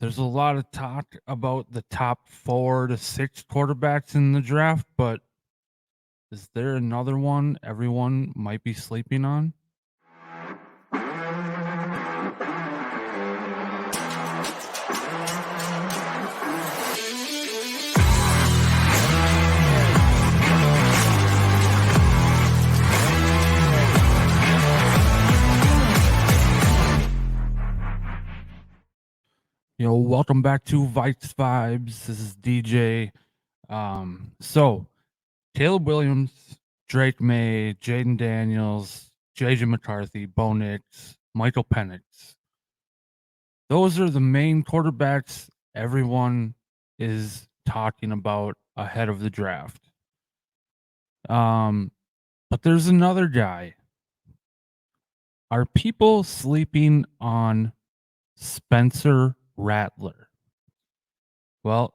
There's a lot of talk about the top 4 to 6 quarterbacks in the draft, but is there another one everyone might be sleeping on? Welcome back to Vikes Vibes. This is DJ. So Caleb Williams, Drake May, Jaden Daniels, JJ McCarthy, Bo Nix, Michael Penix. Those are the main quarterbacks everyone is talking about ahead of the draft. But there's another guy. Are people sleeping on Spencer Rattler? Well,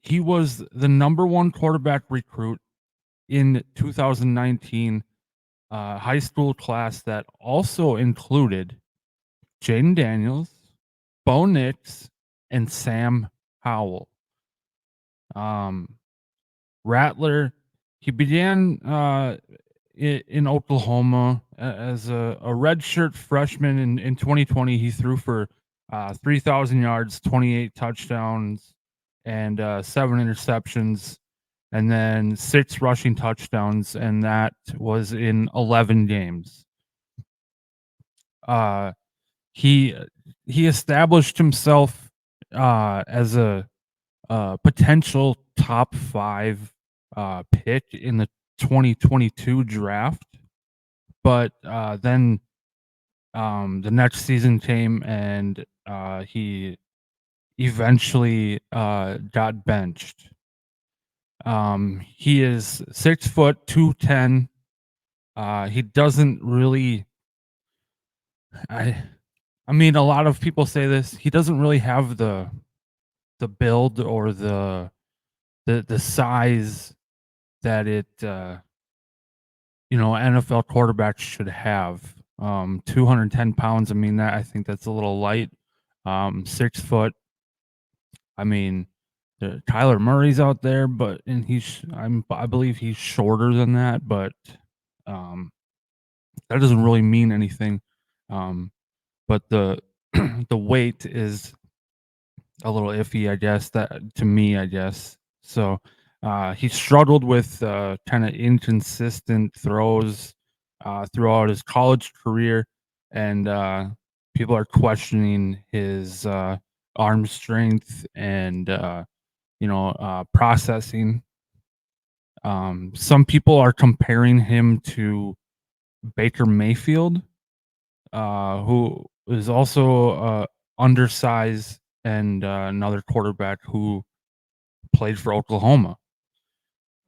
he was the number 1 quarterback recruit in 2019 high school class that also included Jaden Daniels, Bo Nix, and Sam Howell. Rattler, he began in Oklahoma as a redshirt freshman in 2020. He threw for 3,000 yards, 28 touchdowns, and 7 interceptions, and then 6 rushing touchdowns, and that was in 11 games. He established himself as a potential top 5 pick in the 2022 draft, but then the next season came and he eventually got benched. He is 6 foot 210. He doesn't really. I mean, a lot of people say this. He doesn't really have the build or the size that NFL quarterbacks should have. 210 pounds. I mean, I think that's a little light. 6 foot. I mean, Kyler Murray's out there, but I believe he's shorter than that, but that doesn't really mean anything. But the the weight is a little iffy, I guess. That to me, I guess. So he struggled with kind of inconsistent throws throughout his college career, and people are questioning his arm strength and processing. Some people are comparing him to Baker Mayfield, who is also undersized, and another quarterback who played for Oklahoma.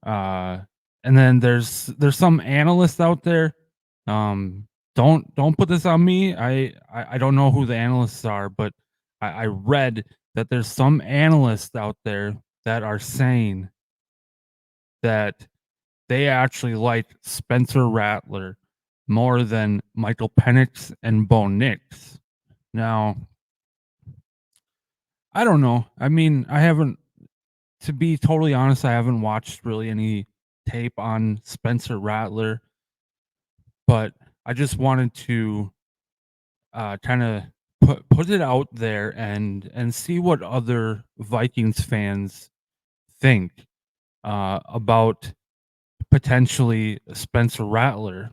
And then there's some analysts out there. Don't put this on me. I don't know who the analysts are, but I read that there's some analysts out there that are saying that they actually like Spencer Rattler more than Michael Penix and Bo Nix. Now, I don't know. I mean, to be totally honest, I haven't watched really any tape on Spencer Rattler, but I just wanted to kind of put it out there and see what other Vikings fans think about potentially Spencer Rattler.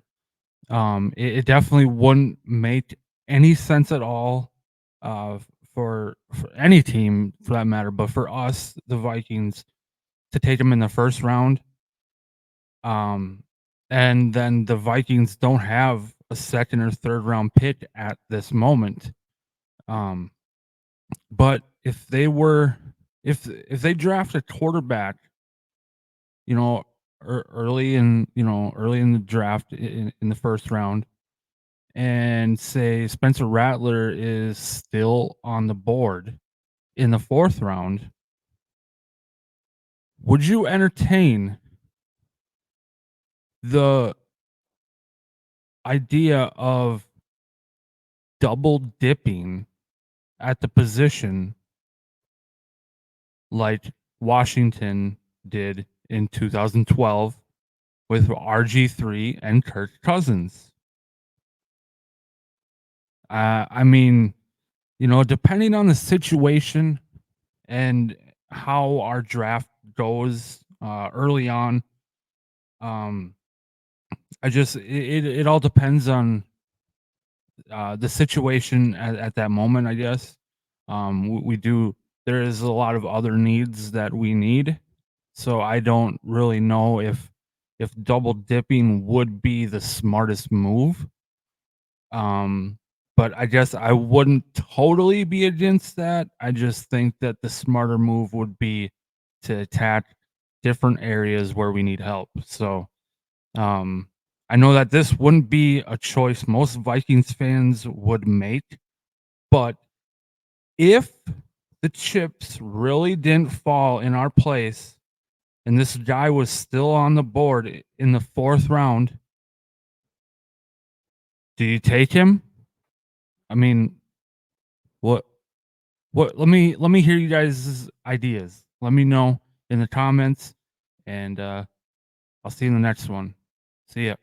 It definitely wouldn't make any sense at all for any team for that matter, but for us, the Vikings, to take him in the first round. And then the Vikings don't have a second or third round pick at this moment. But if they draft a quarterback, early in the draft in the first round, and say Spencer Rattler is still on the board in the fourth round, would you entertain the idea of double dipping at the position like Washington did in 2012 with RG3 and Kirk Cousins. I mean, depending on the situation and how our draft goes early on, um, it all depends on the situation at that moment, I guess. We do there is a lot of other needs that we need, so I don't really know if double dipping would be the smartest move. Um, but I guess I wouldn't totally be against that. I just think that the smarter move would be to attack different areas where we need help. So, um, I know that this wouldn't be a choice most Vikings fans would make, but if the chips really didn't fall in our place and this guy was still on the board in the 4th round, do you take him? I mean, what let me hear you guys' ideas. Let me know in the comments, and I'll see you in the next one. See ya.